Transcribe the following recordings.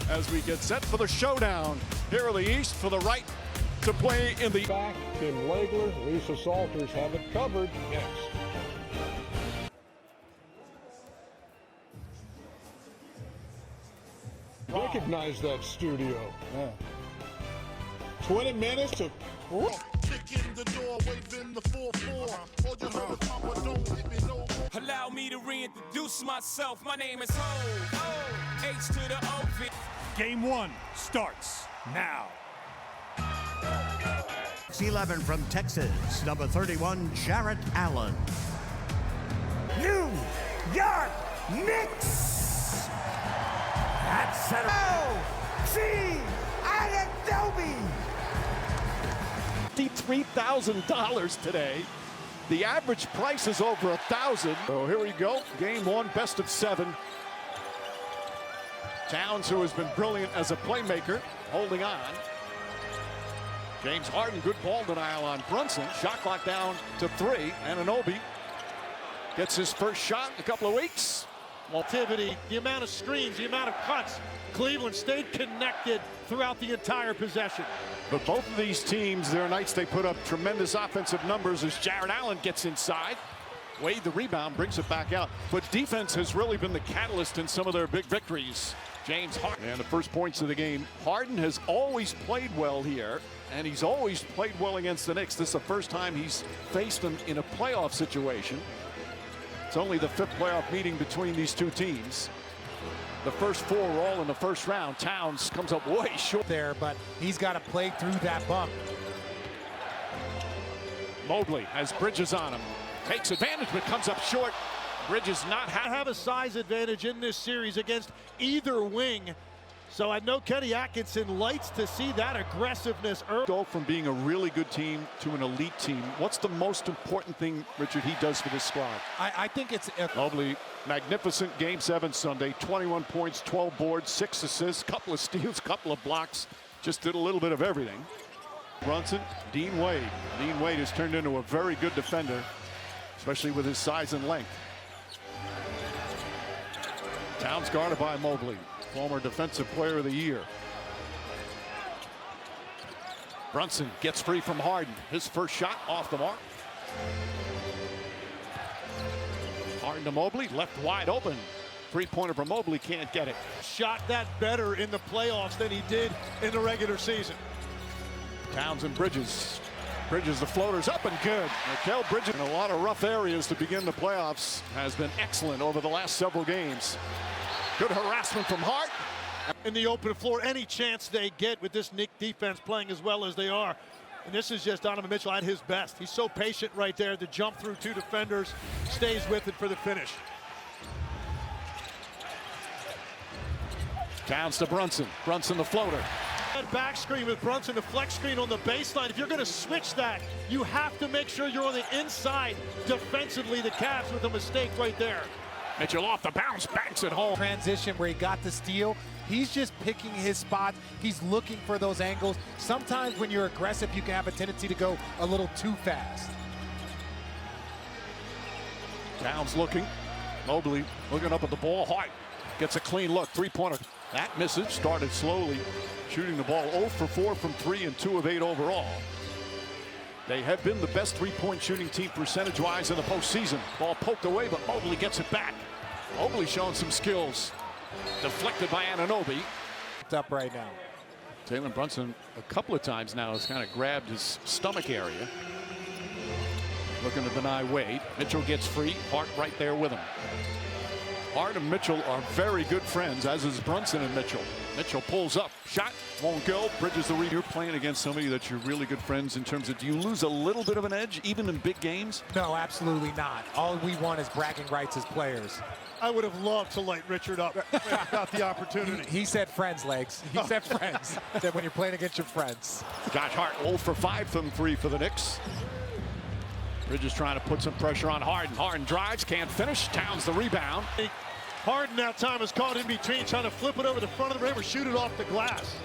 as we get set for the showdown here in the East. For the right to play in the back. Tim Legler, Lisa Salters have it covered next. Recognize that studio. Yeah. 20 minutes to Kick in the door, waving the 4-4. Hold your hold, Papa, don't hit me no more. Allow me to reintroduce myself. My name is Ho. H to the O. Game 1 starts now. 11 from Texas, number 31, Jarrett Allen. New York Knicks at center. O.G. Anunoby. $53,000 today. The average price is over $1,000. So here we go. Game 1, best of 7. Towns, who has been brilliant as a playmaker, holding on. James Harden, good ball denial on Brunson. Shot clock down to 3. Anunoby gets his first shot in a couple of weeks. Activity, the amount of screens, the amount of cuts. Cleveland stayed connected throughout the entire possession. But both of these teams, there are nights they put up tremendous offensive numbers as Jarrett Allen gets inside. Wade the rebound, brings it back out. But defense has really been the catalyst in some of their big victories. James Harden. And the first points of the game. Harden has always played well here, and he's always played well against the Knicks. This is the first time he's faced them in a playoff situation. It's only the 5th playoff meeting between these two teams. The first 4 were all in the first round. Towns comes up way short there, but he's got to play through that bump. Mobley has Bridges on him. Takes advantage, but comes up short. Bridges not have a size advantage in this series against either wing. So I know Kenny Atkinson likes to see that aggressiveness early. Go from being a really good team to an elite team. What's the most important thing, Richard, he does for this squad? I think it's Mobley, magnificent game 7 Sunday. 21 points, 12 boards, 6 assists, couple of steals, couple of blocks. Just did a little bit of everything. Brunson, Dean Wade. Dean Wade has turned into a very good defender, especially with his size and length. Towns guarded by Mobley, former Defensive Player of the Year. Brunson gets free from Harden. His first shot off the mark. Harden to Mobley, left wide open. 3-pointer from Mobley, can't get it. Shot that better in the playoffs than he did in the regular season. Towns and Bridges. Bridges, the floater's up and good. Mikal Bridges in a lot of rough areas to begin the playoffs has been excellent over the last several games. Good harassment from Hart. In the open floor, any chance they get with this Knicks defense playing as well as they are. And this is just Donovan Mitchell at his best. He's so patient right there. The jump through 2 defenders, stays with it for the finish. Towns to Brunson. Brunson the floater. That back screen with Brunson, the flex screen on the baseline. If you're going to switch that, you have to make sure you're on the inside defensively. The Cavs with a mistake right there. Mitchell off the bounce, banks it home. Transition where he got the steal. He's just picking his spots. He's looking for those angles. Sometimes when you're aggressive, you can have a tendency to go a little too fast. Towns looking. Mobley looking up at the ball. Hart gets a clean look. 3-pointer. That misses. Started slowly. Shooting the ball 0 for 4 from 3 and 2 of 8 overall. They have been the best 3-point shooting team percentage-wise in the postseason. Ball poked away, but Mobley gets it back. Mobley showing some skills. Deflected by Anunoby. Up right now. Jalen Brunson a couple of times now has kind of grabbed his stomach area. Looking to deny Wade. Mitchell gets free. Hart right there with him. Hart and Mitchell are very good friends, as is Brunson and Mitchell. Mitchell pulls up. Shot won't go. Bridges the read. You're playing against somebody that you're really good friends in terms of, do you lose a little bit of an edge even in big games? No, absolutely not. All we want is bragging rights as players. I would have loved to light Richard up about the opportunity. He said friends, Legs. He said friends. That when you're playing against your friends. Josh Hart 0 for 5 from 3 for the Knicks. Bridges trying to put some pressure on Harden. Harden drives, can't finish. Towns the rebound. Harden that time is caught in between, trying to flip it over the front of the rim or shoot it off the glass.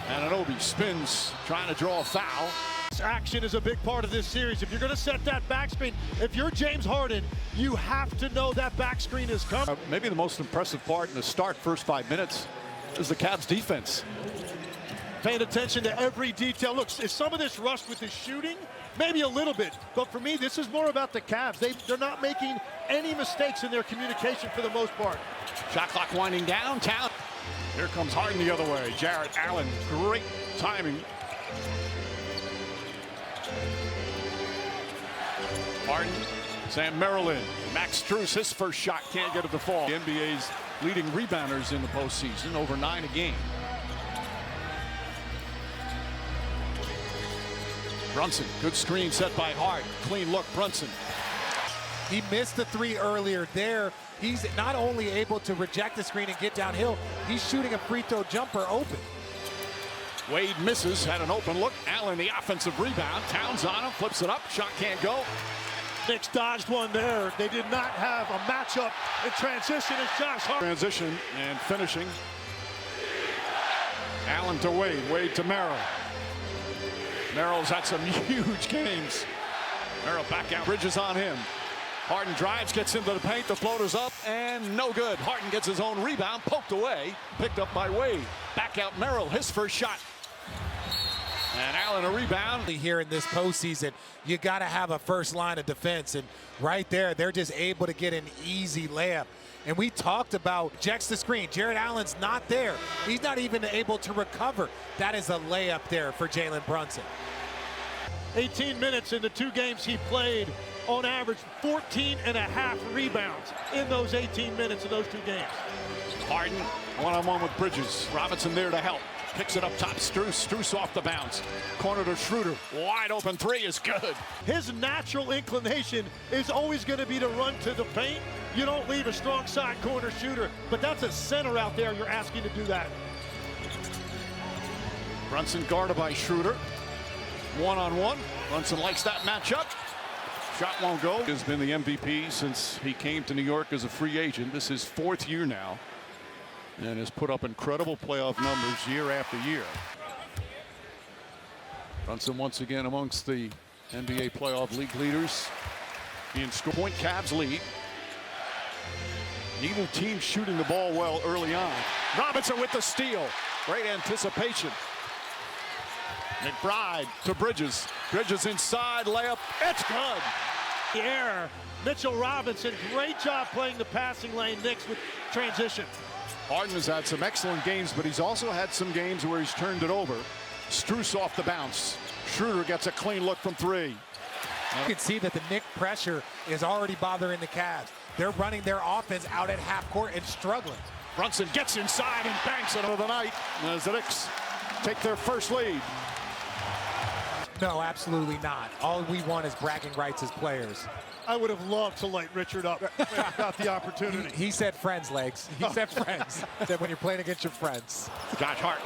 Anunoby spins, trying to draw a foul. Action is a big part of this series. If you're going to set that back screen, if you're James Harden, you have to know that back screen is coming. Maybe the most impressive part in the start, first 5 minutes, is the Cavs defense. Paying attention to every detail. Look, is some of this rushed with the shooting? Maybe a little bit. But for me, this is more about the Cavs. They're not making any mistakes in their communication for the most part. Shot clock winding downtown. Here comes Harden the other way. Jarrett Allen, great timing. Harden, Sam Merrill, Max Strus, his first shot can't get it to fall. The NBA's leading rebounders in the postseason, over 9 a game. Brunson, good screen set by Hart. Clean look, Brunson. He missed the 3 earlier there. He's not only able to reject the screen and get downhill, he's shooting a free throw jumper open. Wade misses, had an open look. Allen, the offensive rebound. Towns on him, flips it up, shot can't go. Knicks dodged one there. They did not have a matchup in transition as Josh Hart. Transition and finishing. Allen to Wade, Wade to Merrill. Merrill's had some huge games. Merrill back out, Bridges on him. Harden drives, gets into the paint, the floater's up, and no good. Harden gets his own rebound, poked away, picked up by Wade. Back out Merrill, his first shot. And Allen a rebound. Here in this postseason, you got to have a first line of defense, and right there, they're just able to get an easy layup. And we talked about rejects the screen. Jarrett Allen's not there. He's not even able to recover. That is a layup there for Jalen Brunson. 18 minutes in the 2 games he played, on average 14.5 rebounds in those 18 minutes of those 2 games. Harden one-on-one with Bridges. Robinson there to help. Picks it up top, Strus off the bounce. Corner to Schroeder, wide open 3 is good. His natural inclination is always going to be to run to the paint. You don't leave a strong side corner shooter, but that's a center out there. You're asking to do that. Brunson guarded by Schroeder. One-on-one. Brunson likes that matchup. Shot won't go. Has been the MVP since he came to New York as a free agent. This is his 4th year now, and has put up incredible playoff numbers year after year. Brunson once again amongst the NBA playoff league leaders. In score point, Cavs lead. Neither team shooting the ball well early on. Robinson with the steal. Great anticipation. McBride to Bridges. Bridges inside, layup. It's good. The error. Mitchell Robinson, great job playing the passing lane. Knicks with transition. Harden has had some excellent games, but he's also had some games where he's turned it over. Strus off the bounce. Schroeder gets a clean look from 3. You can see that the Knicks pressure is already bothering the Cavs. They're running their offense out at half court and struggling. Brunson gets inside and banks it over the night as the Knicks take their first lead. No, absolutely not. All we want is bragging rights as players. I would have loved to light Richard up about the opportunity. He said friends, Legs. He said friends. Said when you're playing against your friends. Josh Hart